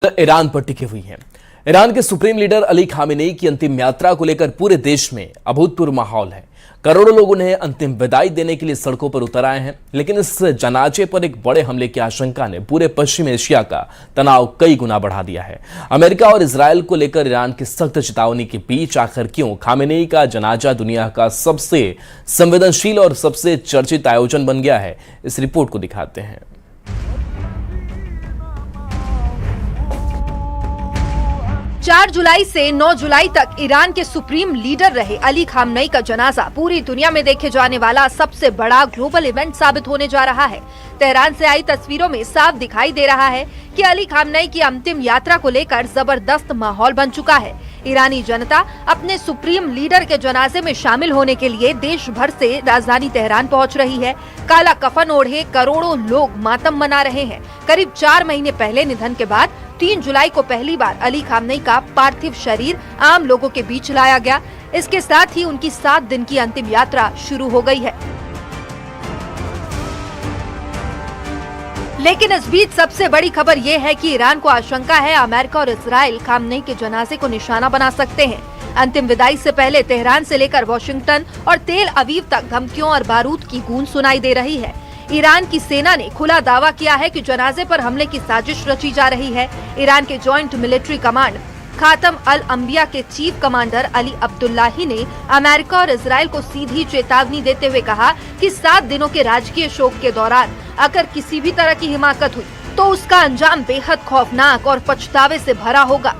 Iran पर टिकी हुई हैं। ईरान के सुप्रीम लीडर अली खामेनेई की अंतिम यात्रा को लेकर पूरे देश में अभूतपूर्व माहौल है। करोड़ों लोग उन्हें अंतिम विदाई देने के लिए सड़कों पर उतर आए हैं, लेकिन इस जनाजे पर एक बड़े हमले की आशंका ने पूरे पश्चिम एशिया का तनाव कई गुना बढ़ा दिया है। अमेरिका और इजरायल को लेकर ईरान की सख्त चेतावनी के बीच आखिर क्यों खामेनेई का जनाजा दुनिया का सबसे संवेदनशील और सबसे चर्चित आयोजन बन गया है, इस रिपोर्ट को दिखाते हैं। 4 जुलाई से 9 जुलाई तक ईरान के सुप्रीम लीडर रहे अली खामनेई का जनाजा पूरी दुनिया में देखे जाने वाला सबसे बड़ा ग्लोबल इवेंट साबित होने जा रहा है। तेहरान से आई तस्वीरों में साफ दिखाई दे रहा है कि अली खामनेई की अंतिम यात्रा को लेकर जबरदस्त माहौल बन चुका है। ईरानी जनता अपने सुप्रीम लीडर के जनाजे में शामिल होने के लिए देश भर से राजधानी तेहरान पहुंच रही है। काला कफन ओढ़े करोड़ों लोग मातम मना रहे हैं। करीब 4 महीने पहले निधन के बाद 3 जुलाई को पहली बार अली खामनेई का पार्थिव शरीर आम लोगों के बीच लाया गया। इसके साथ ही उनकी 7 दिन की अंतिम यात्रा शुरू हो गई है। लेकिन इस बीच सबसे बड़ी खबर ये है कि ईरान को आशंका है अमेरिका और इजराइल खामनेई के जनाजे को निशाना बना सकते हैं। अंतिम विदाई से पहले तेहरान से लेकर वॉशिंगटन और तेल अवीव तक धमकियों और बारूद की गूंज सुनाई दे रही है। ईरान की सेना ने खुला दावा किया है कि जनाजे पर हमले की साजिश रची जा रही है। ईरान के जॉइंट मिलिट्री कमांड खातम अल अंबिया के चीफ कमांडर अली अब्दुल्लाही ने अमेरिका और इजराइल को सीधी चेतावनी देते हुए कहा कि 7 दिनों के राजकीय शोक के दौरान अगर किसी भी तरह की हिमाकत हुई तो उसका अंजाम बेहद खौफनाक और पछतावे से भरा होगा।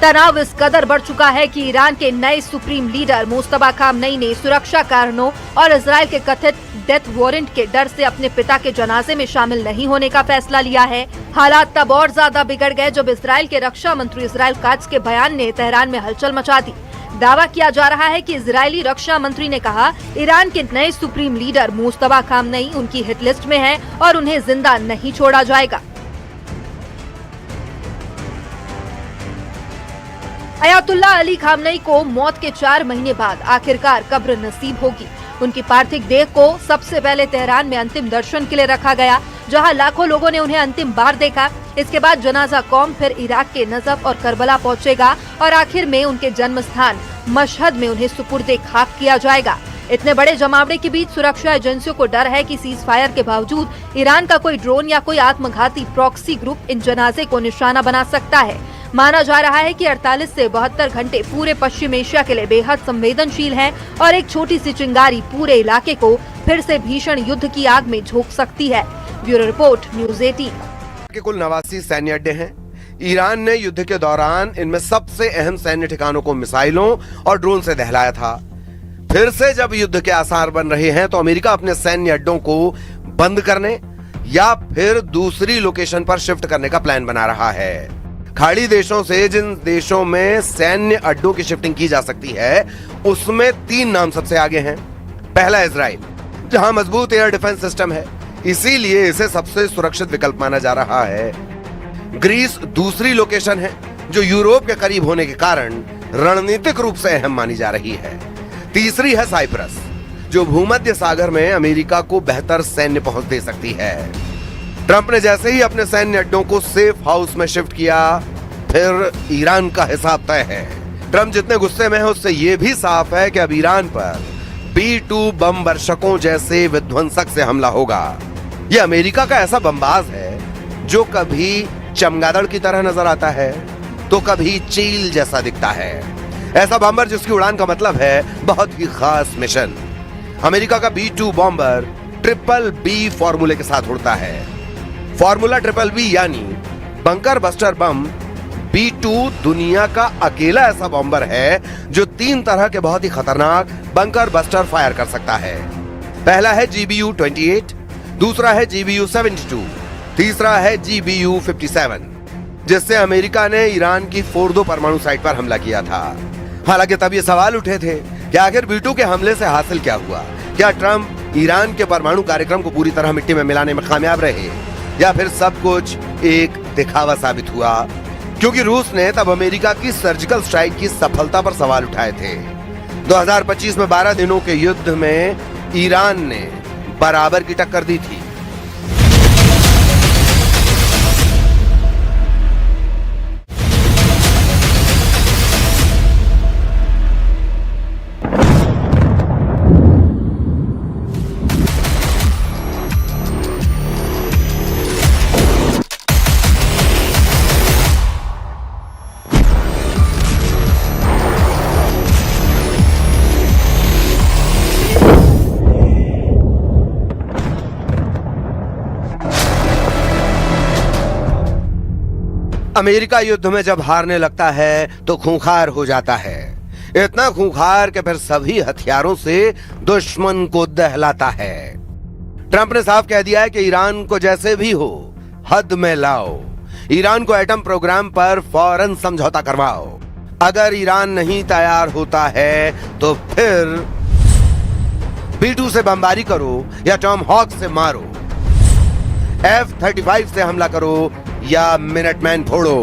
तनाव इस कदर बढ़ चुका है कि ईरान के नए सुप्रीम लीडर मुस्तफा खामनेई ने सुरक्षा कारणों और इजराइल के कथित डेथ वारंट के डर से अपने पिता के जनाजे में शामिल नहीं होने का फैसला लिया है। हालात तब और ज्यादा बिगड़ गए जब इजराइल के रक्षा मंत्री इस्राइल काट्ज के बयान ने तेहरान में हलचल मचा दी। दावा किया जा रहा है कि इजरायली रक्षा मंत्री ने कहा ईरान के नए सुप्रीम लीडर मुस्तफा खामनेई उनकी हिट लिस्ट में है और उन्हें जिंदा नहीं छोड़ा जाएगा। अयातुल्ला अली खामनेई को मौत के 4 महीने बाद आखिरकार कब्र नसीब होगी। उनकी पार्थिव देह को सबसे पहले तेहरान में अंतिम दर्शन के लिए रखा गया, जहां लाखों लोगों ने उन्हें अंतिम बार देखा। इसके बाद जनाजा कौम फिर इराक के नजफ और करबला पहुंचेगा और आखिर में उनके जन्म स्थान मशहद में उन्हें सुपुर्दे खाक किया जाएगा। इतने बड़े जमावड़े के बीच सुरक्षा एजेंसियों को डर है कि सीज फायर के बावजूद ईरान का कोई ड्रोन या कोई आत्मघाती प्रॉक्सी ग्रुप इन जनाजे को निशाना बना सकता है। माना जा रहा है कि 48 से 72 घंटे पूरे पश्चिम एशिया के लिए बेहद संवेदनशील हैं और एक छोटी सी चिंगारी पूरे इलाके को फिर से भीषण युद्ध की आग में झोंक सकती है। Bureau report, news 18। के कुल 89 सैन्य अड्डे हैं। ईरान ने युद्ध के दौरान इनमें सबसे अहम सैन्य ठिकानों को मिसाइलों और ड्रोन से दहलाया था। फिर से जब युद्ध के आसार बन रहे हैं तो अमेरिका अपने सैन्य अड्डों को बंद करने या फिर दूसरी लोकेशन पर शिफ्ट करने का प्लान बना रहा है। खाड़ी देशों से जिन देशों में सैन्य अड्डों की शिफ्टिंग की जा सकती है उसमें 3 नाम सबसे आगे हैं। पहला इजराइल, जहां मजबूत एयर डिफेंस सिस्टम है, इसीलिए इसे सबसे सुरक्षित विकल्प माना जा रहा है। ग्रीस दूसरी लोकेशन है जो यूरोप के करीब होने के कारण रणनीतिक रूप से अहम मानी जा रही है। तीसरी है साइप्रस, जो भूमध्य सागर में अमेरिका को बेहतर सैन्य पहुंच दे सकती है। ट्रंप ने जैसे ही अपने सैन्य अड्डों को सेफ हाउस में शिफ्ट किया, फिर ईरान का हिसाब तय है। ट्रंप जितने गुस्से में है उससे यह भी साफ है कि अब ईरान पर B-2 बम वर्षकों जैसे विध्वंसक से हमला होगा। यह अमेरिका का ऐसा बमबाज है जो कभी चमगादड़ की तरह नजर आता है तो कभी चील जैसा दिखता है। ऐसा बम्बर जिसकी उड़ान का मतलब है बहुत ही खास मिशन। अमेरिका का B-2 बॉम्बर BBB फॉर्मूले के साथ उड़ता है। फॉर्मूला BBB यानी बंकर बस्टर बम B-2 दुनिया का अकेला ऐसा बॉम्बर है जो 3 तरह के बहुत ही खतरनाक बंकर बस्टर फायर कर सकता है। पहला है GBU-28, दूसरा है GBU-72, तीसरा है GBU-57, जिससे अमेरिका ने ईरान की फोर्दो परमाणु साइट पर हमला किया था। हालांकि तब ये सवाल उठे थे कि आखिर B-2 के हमले से हासिल क्या हुआ। क्या ट्रंप ईरान के परमाणु कार्यक्रम को पूरी तरह मिट्टी में मिलाने में कामयाब रहे या फिर सब कुछ एक दिखावा साबित हुआ? क्योंकि रूस ने तब अमेरिका की सर्जिकल स्ट्राइक की सफलता पर सवाल उठाए थे। 2025 में 12 दिनों के युद्ध में ईरान ने बराबर की टक्कर दी थी। अमेरिका युद्ध में जब हारने लगता है तो खूंखार हो जाता है, इतना खूंखार कि फिर सभी हथियारों से दुश्मन को दहलाता है। ट्रंप ने साफ कह दिया है कि ईरान को जैसे भी हो हद में लाओ, ईरान को एटम प्रोग्राम पर फौरन समझौता करवाओ। अगर ईरान नहीं तैयार होता है तो फिर B-2 से बमबारी करो या टॉम हॉक से मारो, F-35 से हमला करो या मिनटमैन फोड़ो।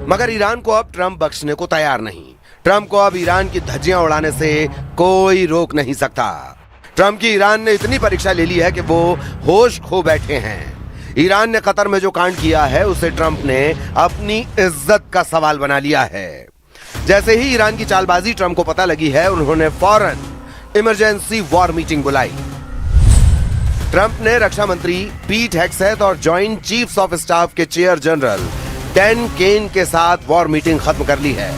मगर ईरान को अब ट्रंप बख्शने को तैयार नहीं। ट्रंप को अब ईरान की धज्जियां उड़ाने से कोई रोक नहीं सकता। ट्रंप की ईरान ने इतनी परीक्षा ले ली है कि वो होश खो बैठे हैं। ईरान ने कतर में जो कांड किया है उसे ट्रंप ने अपनी इज्जत का सवाल बना लिया है। जैसे ही ईरान की चालबाजी ट्रंप को पता लगी है, उन्होंने फौरन इमरजेंसी वॉर मीटिंग बुलाई। ट्रंप ने रक्षा मंत्री पीट हेग्सेथ और जॉइंट चीफ्स ऑफ स्टाफ के चेयर जनरल डैन केन के साथ वॉर मीटिंग खत्म कर ली है।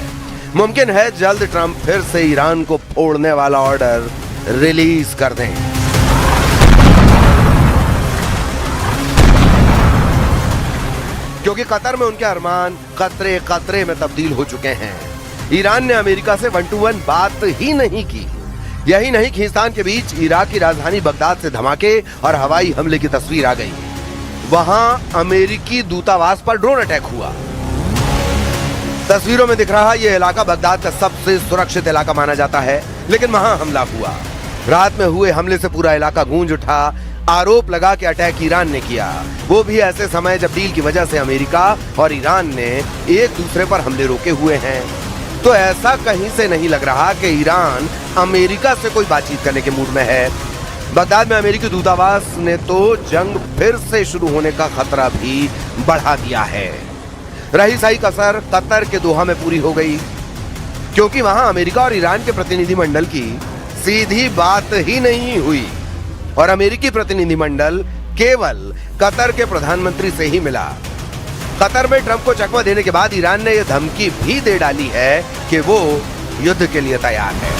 मुमकिन है जल्द ट्रंप फिर से ईरान को फोड़ने वाला ऑर्डर रिलीज कर दें। क्योंकि कतर में उनके अरमान कतरे कतरे में तब्दील हो चुके हैं। ईरान ने अमेरिका से 1-to-1 बात ही नहीं की। यही नहीं, खींचतान के बीच इराक की राजधानी बगदाद से धमाके और हवाई हमले की तस्वीर आ गई। वहां अमेरिकी दूतावास पर ड्रोन अटैक हुआ। तस्वीरों में दिख रहा यह इलाका बगदाद का सबसे सुरक्षित इलाका माना जाता है, लेकिन वहां हमला हुआ। रात में हुए हमले से पूरा इलाका गूंज उठा। आरोप लगा कि अटैक ईरान ने किया, वो भी ऐसे समय जब डील की वजह से अमेरिका और ईरान ने एक दूसरे पर हमले रोके हुए हैं। तो ऐसा कहीं से नहीं लग रहा कि ईरान अमेरिका से कोई बातचीत करने के मूड में है। बगदाद में अमेरिकी दूतावास ने तो जंग फिर से शुरू होने का खतरा भी बढ़ा दिया है। रही सही कसर कतर के दोहा में पूरी हो गई, क्योंकि वहां अमेरिका और ईरान के प्रतिनिधिमंडल की सीधी बात ही नहीं हुई और अमेरिकी प्रतिनिधिमंडल केवल कतर के प्रधानमंत्री से ही मिला। कतर में ट्रंप को चकमा देने के बाद ईरान ने यह धमकी भी दे डाली है कि वो युद्ध के लिए तैयार है।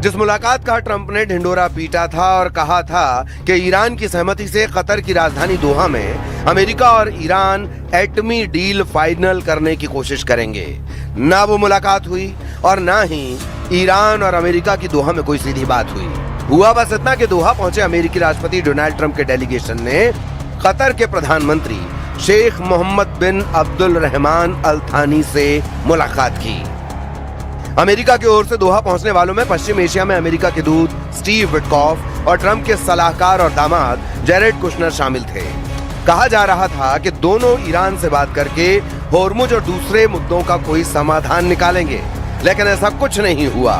जिस मुलाकात का ट्रंप ने ढिंडोरा पीटा था और कहा था कि ईरान की सहमति से कतर की राजधानी दोहा में अमेरिका और ईरान एटमी डील फाइनल करने की कोशिश करेंगे, ना वो मुलाकात हुई और ना ही ईरान और अमेरिका की दोहा में कोई सीधी बात हुई। हुआ बस इतना कि दोहा पहुंचे अमेरिकी राष्ट्रपति डोनाल्ड ट्रंप के डेलीगेशन ने कतर के प्रधानमंत्री शेख मोहम्मद बिन अब्दुल रहमान अल थानी से मुलाकात की। अमेरिका की ओर से दोहा पहुंचने वालों में पश्चिम एशिया में अमेरिका के दूत स्टीव विटकॉफ और ट्रंप के सलाहकार और दामाद जेरेड कुशनर शामिल थे। कहा जा रहा था कि दोनों ईरान से बात करके होर्मुज और दूसरे मुद्दों का कोई समाधान निकालेंगे, लेकिन ऐसा कुछ नहीं हुआ।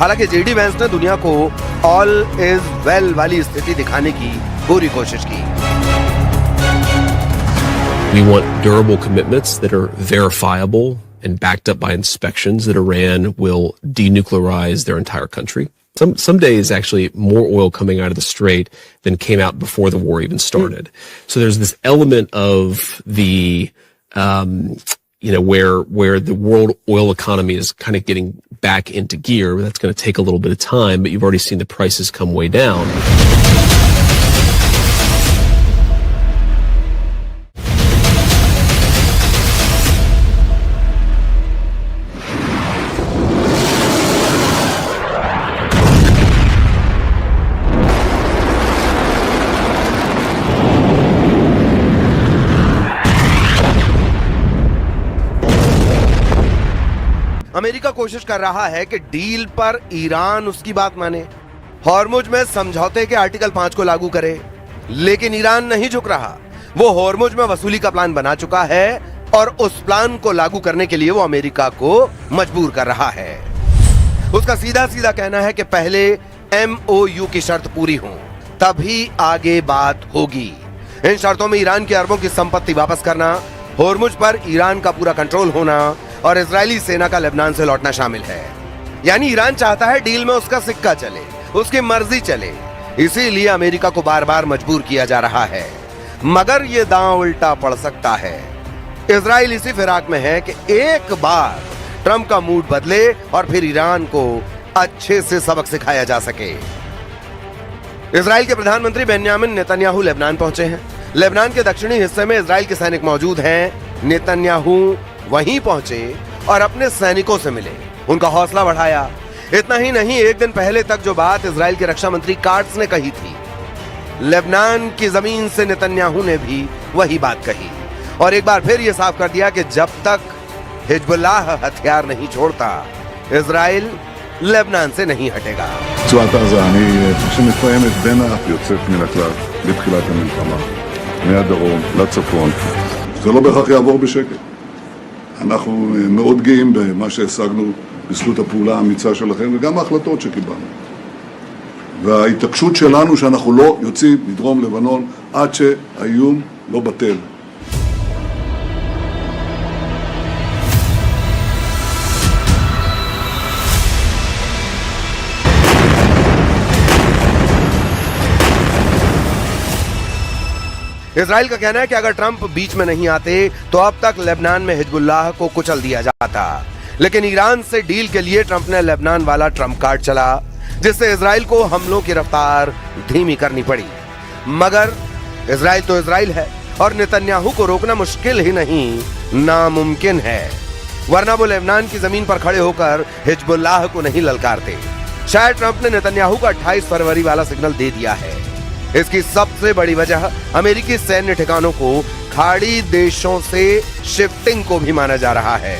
हालांकि जेडी वेंस ने दुनिया को ऑल इज वेल वाली स्थिति दिखाने की पूरी कोशिश की। We want durable commitments that are verifiable and backed up by inspections that Iran will denuclearize their entire country. Some days actually more oil coming out of the Strait than came out before the war even started. So there's this element of the, where the world oil economy is kind of getting back into gear. That's going to take a little bit of time, but you've already seen the prices come way down. America कोशिश कर रहा है कि deal पर Iran उसकी बात माने, Hormuz में समझौते के आर्टिकल 5 को लागू करे, लेकिन ईरान नहीं झुक रहा। वो हॉर्मुज में वसूली का प्लान बना चुका है और उस प्लान को लागू करने के लिए वो अमेरिका को मजबूर कर रहा है। उसका सीधा सीधा कहना है कि पहले MOU की शर्त पूरी हो, तभी आगे बात होगी। इन शर्तों में ईरान के अरबों की संपत्ति वापस करना, हॉर्मुज पर ईरान का पूरा कंट्रोल होना और इजरायली सेना का लेबनान से लौटना शामिल है। यानी ईरान चाहता है डील में उसका सिक्का चले, उसकी मर्जी चले, इसीलिए अमेरिका को बार बार मजबूर किया जा रहा है। मगर यह दांव उल्टा पड़ सकता है। इजराइल इसी फिराक में है कि एक बार ट्रंप का मूड बदले और फिर ईरान को अच्छे से सबक सिखाया जा सके। इजराइल के प्रधानमंत्री बेन्यामिन नेतन्याहू लेबनान पहुंचे हैं। लेबनान के दक्षिणी हिस्से में इजराइल के सैनिक मौजूद हैं। नेतन्याहू वहीं पहुंचे और अपने सैनिकों से मिले, उनका हौसला बढ़ाया। इतना ही नहीं, एक दिन पहले तक जो बात इजराइल के रक्षा मंत्री काट्स ने कही थी, लेबनान की जमीन से नेतन्याहू ने भी वही बात कही और एक बार फिर यह साफ कर दिया कि जब तक हिजबुल्लाह हथियार नहीं छोड़ता, इजराइल लेबनान से नहीं हटेगा। רצועת עזה, שמתפעמת בין היוצאת מן הכלל בתחילת המלחמה, מהדרום לצפון. זה לא בהכרח יעבור בשקט. אנחנו מאוד גאים במה שהשגנו בזכות הפעולה האמיצה שלכם וגם ההחלטות שקיבלנו. וההתעקשות שלנו שאנחנו לא יוצאים מדרום לבנון עד שהאיום לא בטל. इजराइल का कहना है कि अगर ट्रंप बीच में नहीं आते तो अब तक लेबनान में हिजबुल्लाह को कुचल दिया जाता। लेकिन ईरान से डील के लिए ट्रंप ने लेबनान वाला ट्रंप कार्ड चला, जिससे इजराइल को हमलों की रफ्तार धीमी करनी पड़ी। मगर इजराइल तो इजराइल है और नेतन्याहू को रोकना मुश्किल ही नहीं, नामुमकिन है। वरना वो लेबनान की जमीन पर खड़े होकर हिजबुल्लाह को नहीं ललकारते। शायद ट्रंप ने नेतन्याहू को 28 फरवरी वाला सिग्नल दे दिया है। इसकी सबसे बड़ी वजह अमेरिकी सैन्य ठिकानों को खाड़ी देशों से शिफ्टिंग को भी माना जा रहा है।